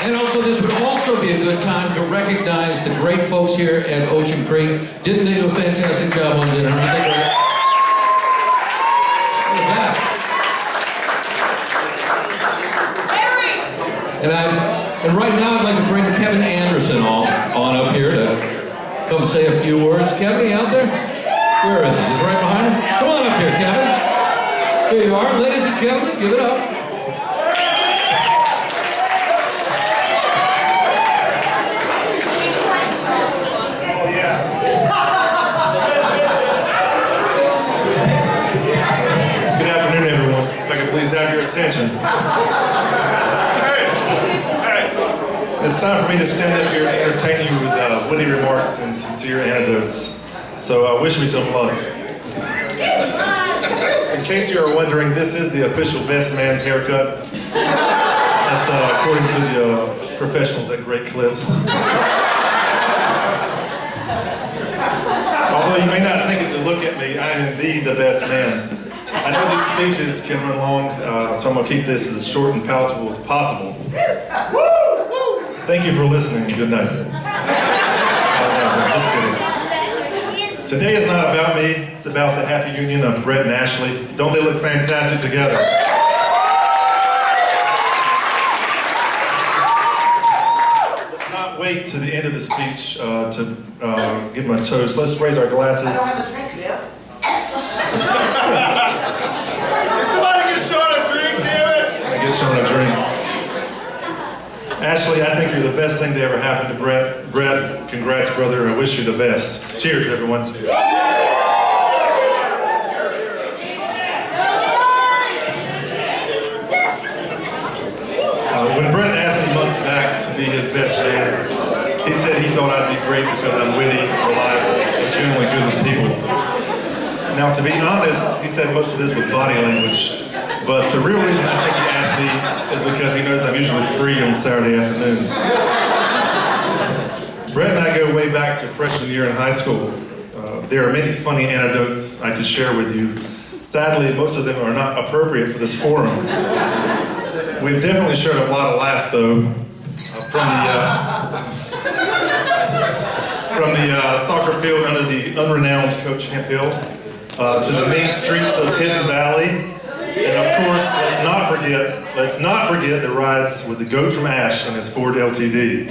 And also, this would also be a good time to recognize the great folks here at Ocean Creek. Didn't they do a fantastic job on dinner? They're the best. And right now, I'd like to bring Kevin Anderson on up here to come say a few words. Kevin, you out there? Where is he? He's right behind him. Come on up here, Kevin. Here you are. Ladies and gentlemen, give it up. Please have your attention. It's time for me to stand up here and entertain you with witty remarks and sincere anecdotes. So wish me some luck. In case you are wondering, this is the official best man's haircut. That's according to the professionals at Great Clips. Although you may not think it to look at me, I am indeed the best man. I know these speeches can run long, so I'm going to keep this as short and palatable as possible. Thank you for listening. Good night. Just kidding. Today is not about me. It's about the happy union of Brett and Ashley. Don't they look fantastic together? Let's not wait to the end of the speech to give my toast. Let's raise our glasses. I don't have a drink yet. Did somebody get Sean a drink, damn it? I get Sean a drink. Ashley, I think you're the best thing to ever happen to Brett. Brett, congrats, brother. I wish you the best. Cheers, everyone. When Brett asked me months back to be his best man, he said he thought I'd be great because I'm witty, reliable, and generally good with people. Now, to be honest, he said most of this with body language, but the real reason I think he asked me is because he knows I'm usually free on Saturday afternoons. Brett and I go way back to freshman year in high school. There are many funny anecdotes I could share with you. Sadly, most of them are not appropriate for this forum. We've definitely shared a lot of laughs, though, from the soccer field under the unrenowned Coach Hemp Hill, to the main streets of Hidden Valley, and of course, let's not forget the rides with the goat from Ash and his Ford LTD.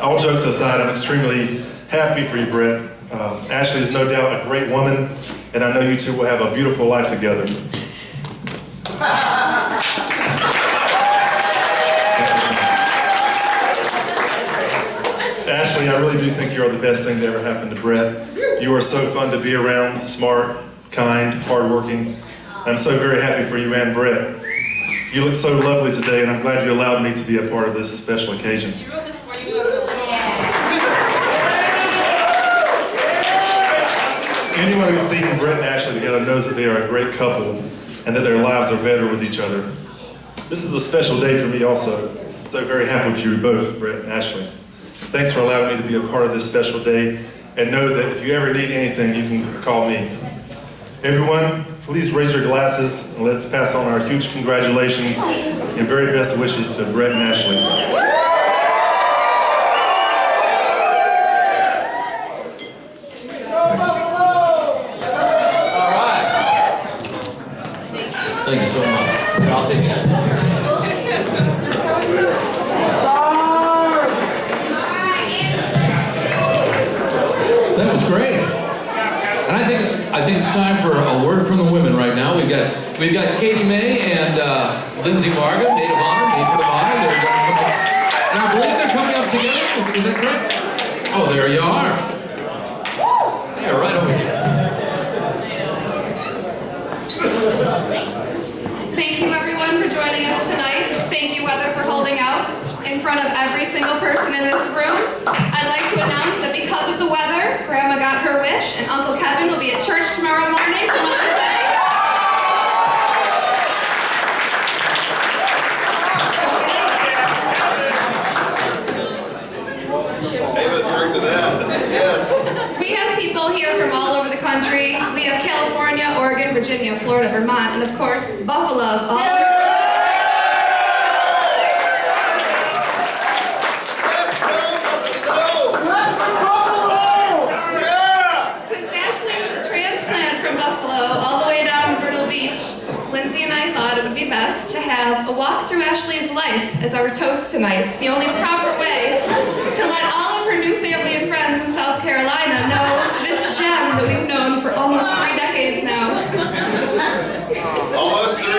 All jokes aside, I'm extremely happy for you, Brett. Ashley is no doubt a great woman, and I know you two will have a beautiful life together. Ashley, I really do think you are the best thing to ever happen to Brett. You are so fun to be around, smart, kind, hardworking. I'm so very happy for you and Brett. You look so lovely today, and I'm glad you allowed me to be a part of this special occasion. You wrote this for you. Anyone who's seen Brett and Ashley together knows that they are a great couple and that their lives are better with each other. This is a special day for me also. So very happy with you both, Brett and Ashley. Thanks for allowing me to be a part of this special day, and know that if you ever need anything, you can call me. Everyone, please raise your glasses and let's pass on our huge congratulations and very best wishes to Brett and Ashley. All right. Thank you so much. Here, I'll take that. That was great. And I think it's time for a word from the women right now. We've got Katie May and Lindsay Varga, maid of honor, maid of honor. They're going to come up. And I believe they're coming up together. Is that correct? Oh, there you are. Yeah, right over here. Thank you everyone for joining us tonight. Thank you Weather for holding out in front of every single person in this room. I'd like to announce that because of the weather, Grandma got her wish and Uncle Kevin will be at church tomorrow morning for Mother's Day. We have people here from all over the country. We have California, Oregon, Virginia, Florida, Vermont, and of course, Buffalo, all represented right Lindsay and I thought it would be best to have a walk through Ashley's life as our toast tonight. It's the only proper way to let all of her new family and friends in South Carolina know this gem that we've known for almost 3 decades now. Almost 3.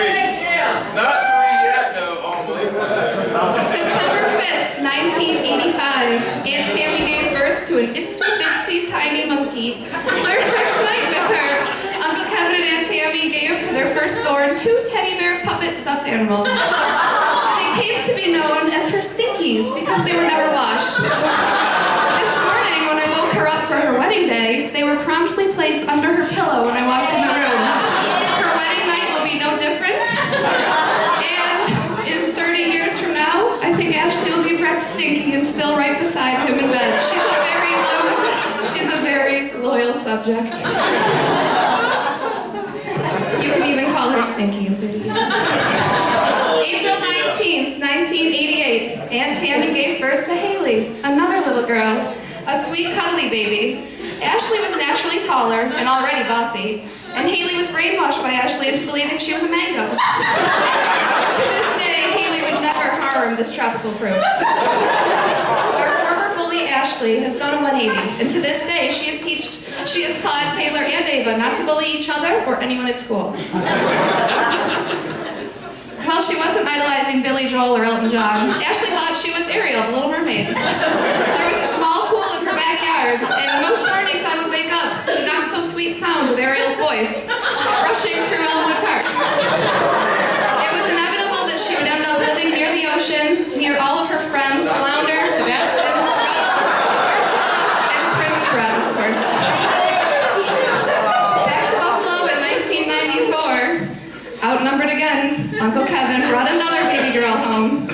Not 3 yet, though. Almost. September 5th, 1985, Aunt Tammy gave birth to an itsy-bitsy tiny monkey. Their first night with her, Uncle Kevin and Aunt Tammy gave their firstborn 2 teddy bear puppet stuffed animals. They came to be known as her Stinkies because they were never washed. This morning, when I woke her up for her wedding day, they were promptly placed under her pillow when I walked in the room. Her wedding night will be no different. And in 30 years from now, I think Ashley will be Brett Stinky and still right beside him in bed. She's a very loyal subject. You can even call her Stinky in 30 years. April 19th, 1988, Aunt Tammy gave birth to Haley, another little girl, a sweet cuddly baby. Ashley was naturally taller and already bossy, and Haley was brainwashed by Ashley into believing she was a mango. To this day, Haley would never harm this tropical fruit. Our former bully Ashley has done a 180, and to this day, she has taught Taylor and Ava not to bully each other or anyone at school. While she wasn't idolizing Billy Joel or Elton John, Ashley thought she was Ariel, the Little Mermaid. There was a small pool in her backyard, and most mornings I would wake up to the not-so-sweet sounds of Ariel's voice, rushing through Elmwood Park. It was inevitable that she would end up living near the ocean, near all of her friends, Flounder, Sebastian, Scuttle, Ursula, and Prince Brett, of course. Back to Buffalo in 1994. Outnumbered again, Uncle Kevin brought another baby girl home.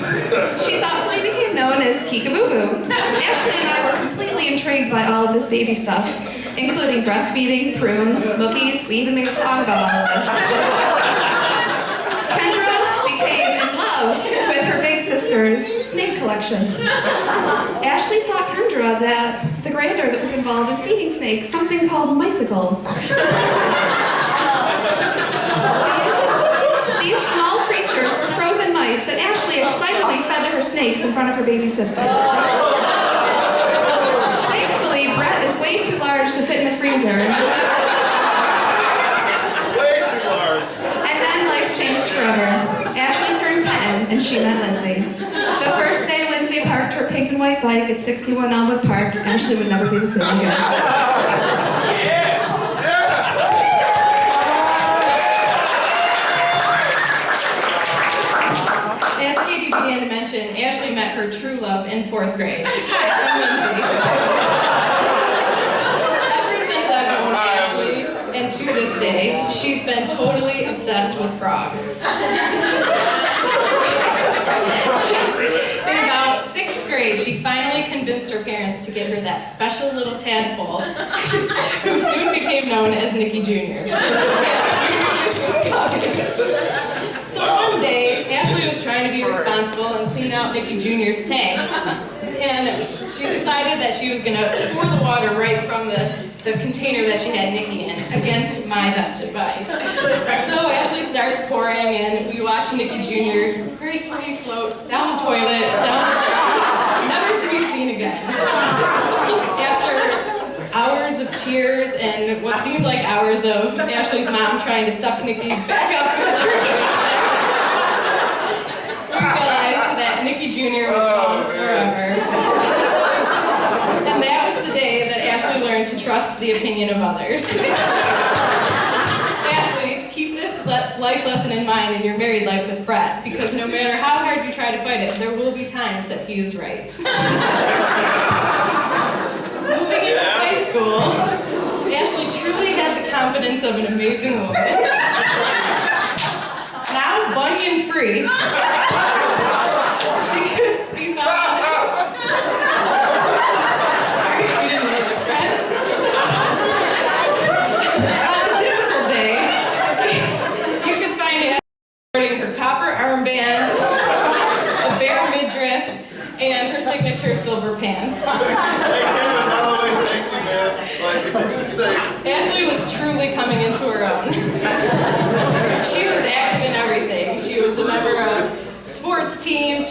She thoughtfully became known as Kika-Boo-Boo. Ashley and I were completely intrigued by all of this baby stuff, including breastfeeding, prunes, bookies. We even made a song about all of this. Kendra became in love with her big sister's snake collection. Ashley taught Kendra that the grandeur that was involved in feeding snakes, something called micicles. These small creatures were frozen mice that Ashley excitedly fed to her snakes in front of her baby sister. Thankfully, Brett is way too large to fit in a freezer. Way too large. And then life changed forever. Ashley turned 10 and she met Lindsay. The first day Lindsay parked her pink and white bike at 61 Elmwood Park, Ashley would never be the same again. Ashley met her true love in 4th grade. Hi, I'm Lindsay. Ever since I've known Ashley, and to this day, she's been totally obsessed with frogs. In about 6th grade, she finally convinced her parents to get her that special little tadpole, who soon became known as Nicky Jr. So one day, Ashley was trying to be responsible and clean out Nicky Jr.'s tank, and she decided that she was going to pour the water right from the container that she had Nicky in, against my best advice. So Ashley starts pouring, and we watch Nicky Jr. gracefully float down the toilet, never to be seen again. After hours of tears and what seemed like hours of Ashley's mom trying to suck Nicky back up in the turkey, we realized that Nicky Jr. was gone forever. And that was the day that Ashley learned to trust the opinion of others. Ashley, keep this life lesson in mind in your married life with Brett, because no matter how hard you try to fight it, there will be times that he is right. Moving into high school, Ashley truly had the confidence of an amazing woman. Now bunion-free, she could be found. Sorry if you didn't know this, Brett. On a typical day, you could find Ashley sporting her copper armband, a bare midriff, and her signature silver pants. Hey, Kevin, by the way, thank you, man. Thanks. Ashley was truly coming into her own. She was active in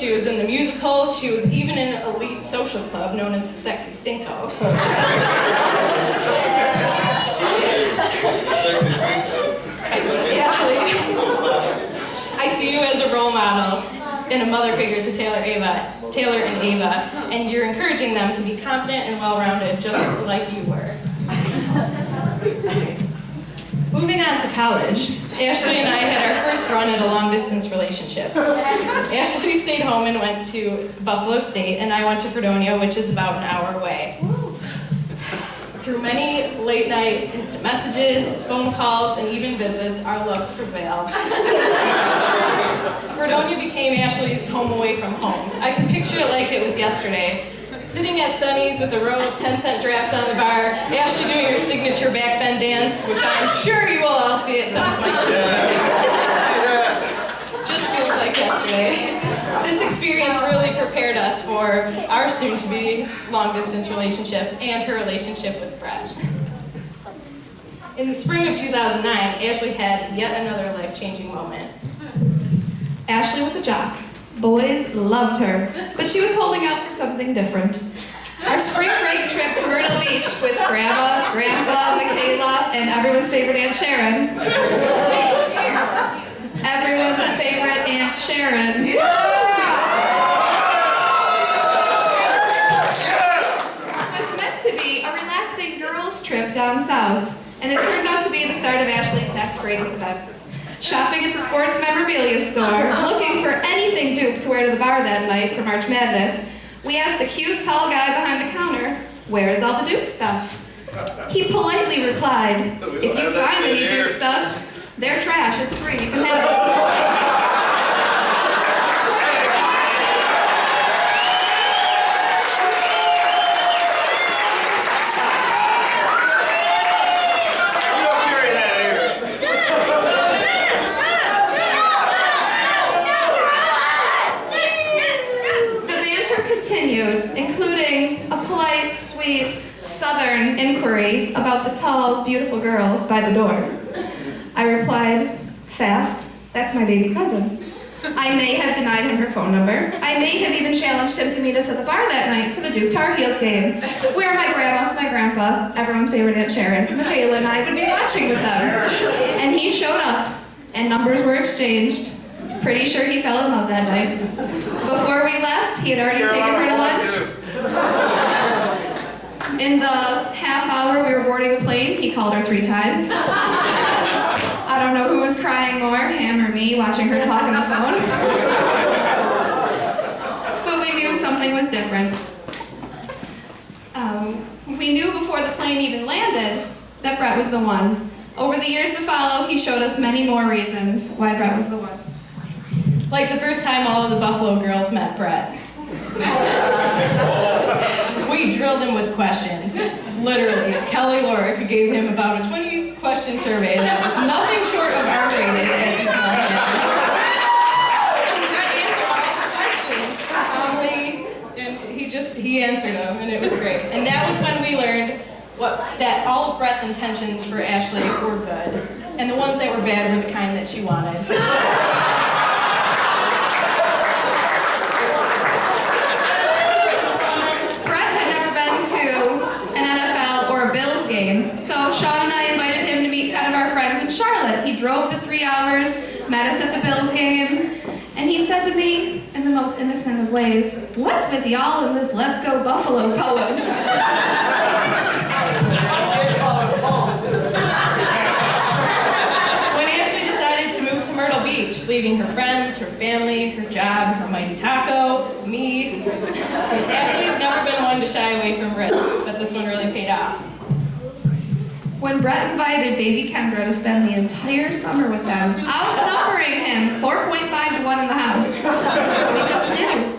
she was in the musicals, she was even in an elite social club known as the Sexy Cinco. Ashley, I see you as a role model and a mother figure to Taylor and Ava, and you're encouraging them to be confident and well-rounded, just like you were. Moving on to college, Ashley and I had our first run at a long-distance relationship. Ashley stayed home and went to Buffalo State, and I went to Fredonia, which is about an hour away. Through many late-night instant messages, phone calls, and even visits, our love prevailed. Fredonia became Ashley's home away from home. I can picture it like it was yesterday. Sitting at Sonny's with a row of 10-cent drafts on the bar, Ashley doing her signature backbend dance, which I'm sure you will all see at some point. Just feels like yesterday. This experience really prepared us for our soon-to-be long-distance relationship and her relationship with Brett. In the spring of 2009, Ashley had yet another life-changing moment. Ashley was a jock. Boys loved her, but she was holding out for something different. Our spring break trip to Myrtle Beach with Grandma, Grandpa, Michaela, and everyone's favorite Aunt Sharon. Everyone's favorite Aunt Sharon. Was meant to be a relaxing girls' trip down south, and it turned out to be the start of Ashley's next greatest event. Shopping at the sports memorabilia store, looking for anything Duke to wear to the bar that night for March Madness, we asked the cute, tall guy behind the counter, "Where is all the Duke stuff?" He politely replied, "If you find any Duke stuff, they're trash, it's free, you can have it." Continued, including a polite, sweet, southern inquiry about the tall, beautiful girl by the door. I replied, "Fast, that's my baby cousin." I may have denied him her phone number. I may have even challenged him to meet us at the bar that night for the Duke Tar Heels game, where my grandma, my grandpa, everyone's favorite Aunt Sharon, Michaela, and I would be watching with them. And he showed up, and numbers were exchanged. Pretty sure he fell in love that night. Before we left, he had already taken her to lunch. In the half hour we were boarding the plane, he called her 3 times. I don't know who was crying more, him or me, watching her talk on the phone. But we knew something was different. We knew before the plane even landed that Brett was the one. Over the years to follow, he showed us many more reasons why Brett was the one. Like the first time all of the Buffalo girls met Brett. We drilled him with questions. Literally, Kelly Lorick gave him about a 20-question survey that was nothing short of R-rated, as you can imagine. Brett answered all the questions calmly, and he answered them, and it was great. And that was when we learned that all of Brett's intentions for Ashley were good, and the ones that were bad were the kind that she wanted. To an NFL or a Bills game. So Sean and I invited him to meet 10 of our friends in Charlotte. He drove the 3 hours, met us at the Bills game, and he said to me, in the most innocent of ways, "What's with y'all in this Let's Go Buffalo poem?" When Ashley decided to move to Myrtle Beach, leaving her friends, her family, her job, her mighty taco, me, Ashley's never been one to shy away from risk, but this one really paid off. When Brett invited baby Kendra to spend the entire summer with them, outnumbering him 4.5 to 1 in the house, we just knew.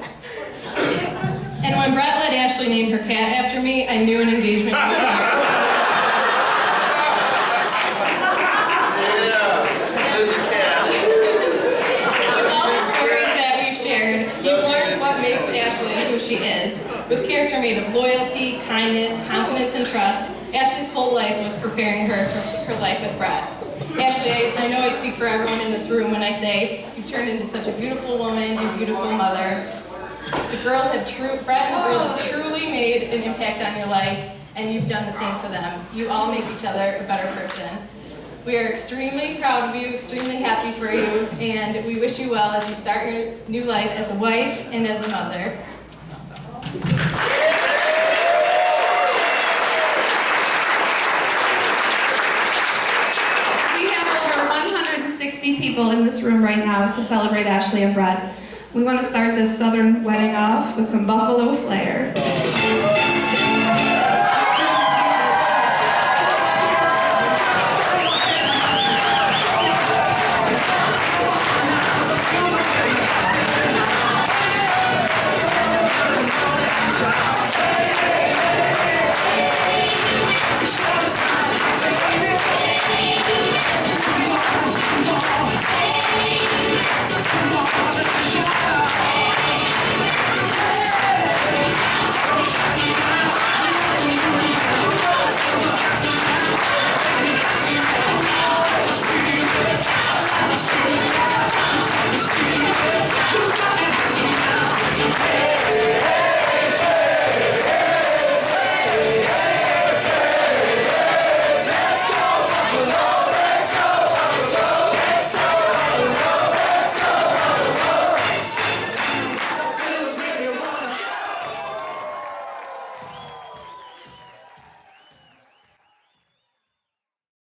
And when Brett let Ashley name her cat after me, I knew an engagement was here. Who she is. With character made of loyalty, kindness, confidence, and trust, Ashley's whole life was preparing her for her life with Brett. Ashley, I know I speak for everyone in this room when I say you've turned into such a beautiful woman and beautiful mother. Brett and the girls have truly made an impact on your life, and you've done the same for them. You all make each other a better person. We are extremely proud of you, extremely happy for you, and we wish you well as you start your new life as a wife and as a mother. We have over 160 people in this room right now to celebrate Ashley and Brett. We want to start this Southern wedding off with some Buffalo flair.